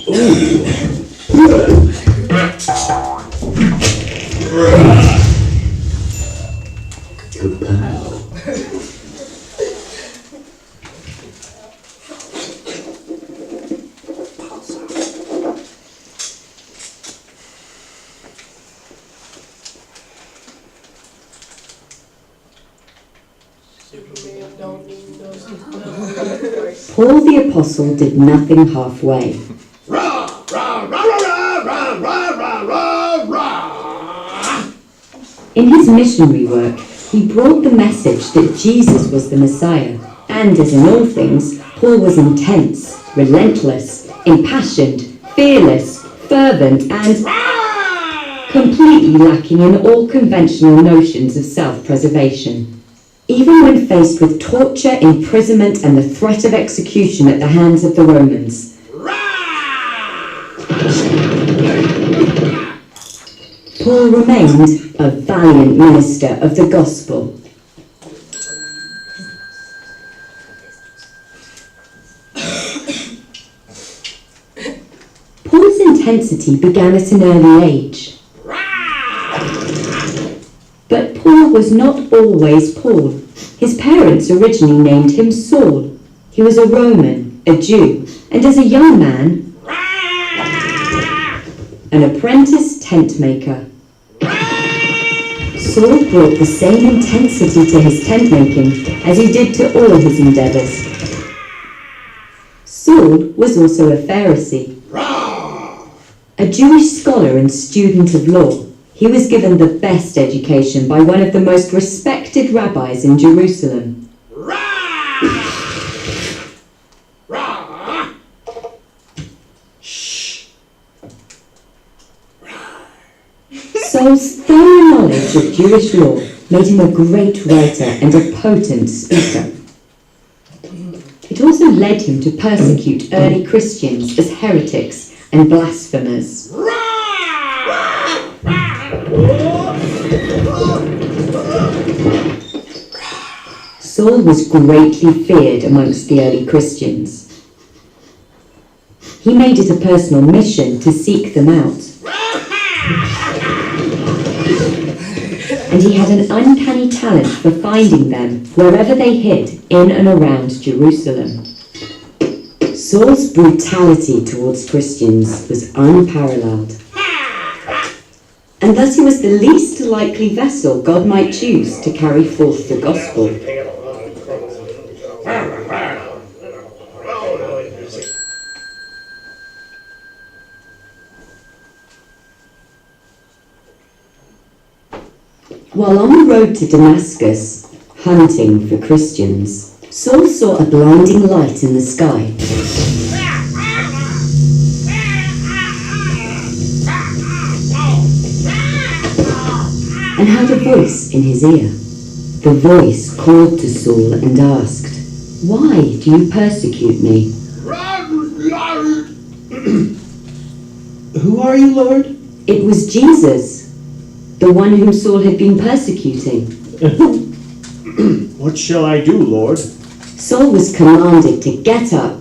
Paul the Apostle did nothing halfway. In his missionary work, he brought the message that Jesus was the Messiah, and as in all things, Paul was intense, relentless, impassioned, fearless, fervent, and completely lacking in all conventional notions of self-preservation. Even when faced with torture, imprisonment, and the threat of execution at the hands of the Romans, Paul remained a valiant minister of the gospel. Paul's intensity began at an early age. But Paul was not always Paul. His parents originally named him Saul. He was a Roman, a Jew, and as a young man, an apprentice tent maker. Saul brought the same intensity to his tent making as he did to all his endeavours. Saul was also a Pharisee, a Jewish scholar and student of law. He was given the best education by one of the most respected rabbis in Jerusalem. Saul's thorough knowledge of Jewish law made him a great writer and a potent speaker. It also led him to persecute early Christians as heretics and blasphemers. Saul was greatly feared amongst the early Christians. He made it a personal mission to seek them out. And he had an uncanny talent for finding them wherever they hid in and around Jerusalem. Saul's brutality towards Christians was unparalleled. And thus he was the least likely vessel God might choose to carry forth the gospel. While on the road to Damascus, hunting for Christians, Saul saw a blinding light in the sky. And heard a voice in his ear. The voice called to Saul and asked, "Why do you persecute me?" Who are you, Lord? It was Jesus, the one whom Saul had been persecuting. What shall I do, Lord? Saul was commanded to get up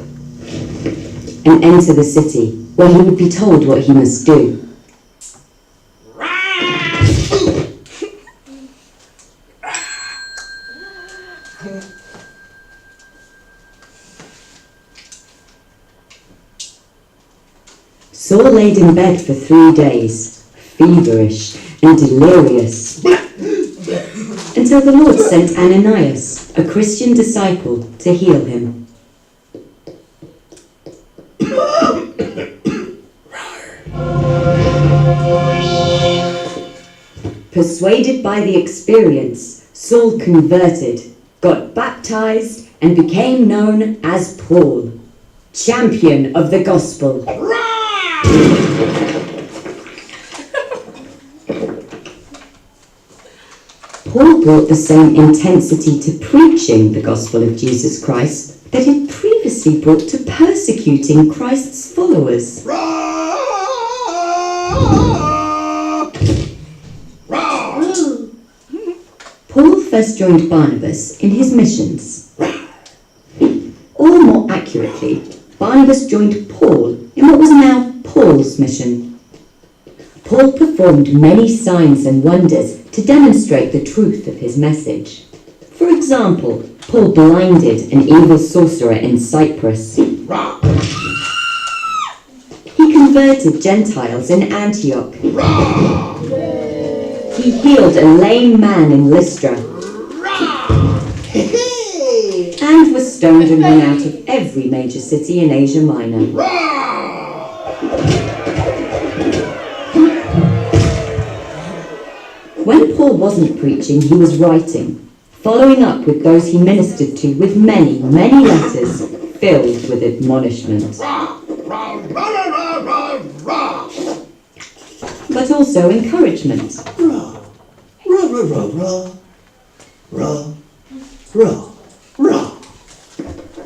and enter the city, where he would be told what he must do. Saul laid in bed for 3 days, feverish and delirious, until the Lord sent Ananias, a Christian disciple, to heal him. Persuaded by the experience, Saul converted, got baptized, and became known as Paul, champion of the gospel. Paul brought the same intensity to preaching the gospel of Jesus Christ that he previously brought to persecuting Christ's followers. Paul first joined Barnabas in his missions. Or more accurately, Barnabas joined Paul in what was now Paul's mission. Paul performed many signs and wonders to demonstrate the truth of his message. For example, Paul blinded an evil sorcerer in Cyprus. He converted Gentiles in Antioch. He healed a lame man in Lystra. And was stoned and run out of every major city in Asia Minor. When Paul wasn't preaching, he was writing, following up with those he ministered to with many, many letters filled with admonishment. But also encouragement.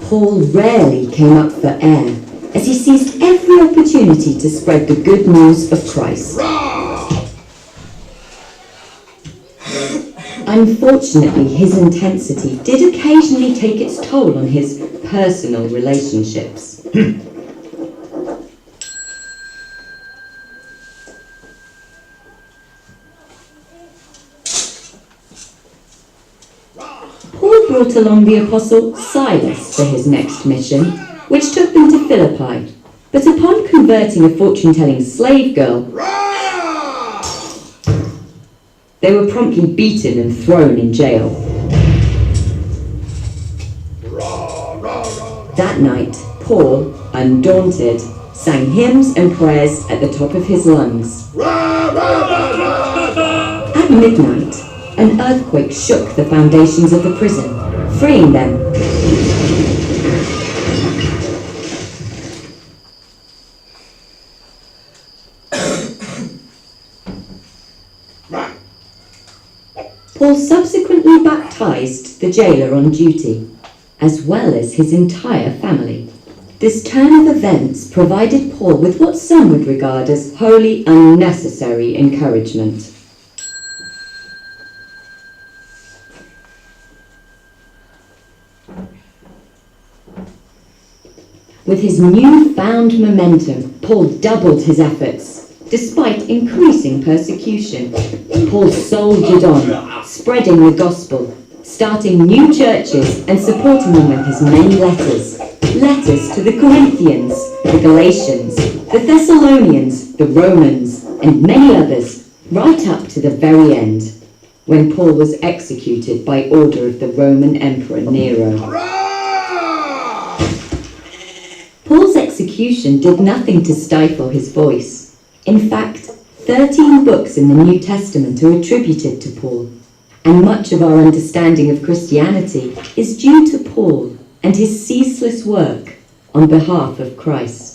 Paul rarely came up for air, as he seized every opportunity to spread the good news of Christ. Unfortunately, his intensity did occasionally take its toll on his personal relationships. Paul brought along the apostle Silas for his next mission, which took them to Philippi. But upon converting a fortune-telling slave girl, they were promptly beaten and thrown in jail. That night, Paul, undaunted, sang hymns and prayers at the top of his lungs. At midnight, an earthquake shook the foundations of the prison, freeing them. Paul subsequently baptized the jailer on duty, as well as his entire family. This turn of events provided Paul with what some would regard as wholly unnecessary encouragement. With his newfound momentum, Paul doubled his efforts. Despite increasing persecution, Paul soldiered on, spreading the gospel, starting new churches and supporting them with his many letters. Letters to the Corinthians, the Galatians, the Thessalonians, the Romans, and many others, right up to the very end, when Paul was executed by order of the Roman Emperor Nero. Paul's execution did nothing to stifle his voice. In fact, 13 books in the New Testament are attributed to Paul, and much of our understanding of Christianity is due to Paul and his ceaseless work on behalf of Christ.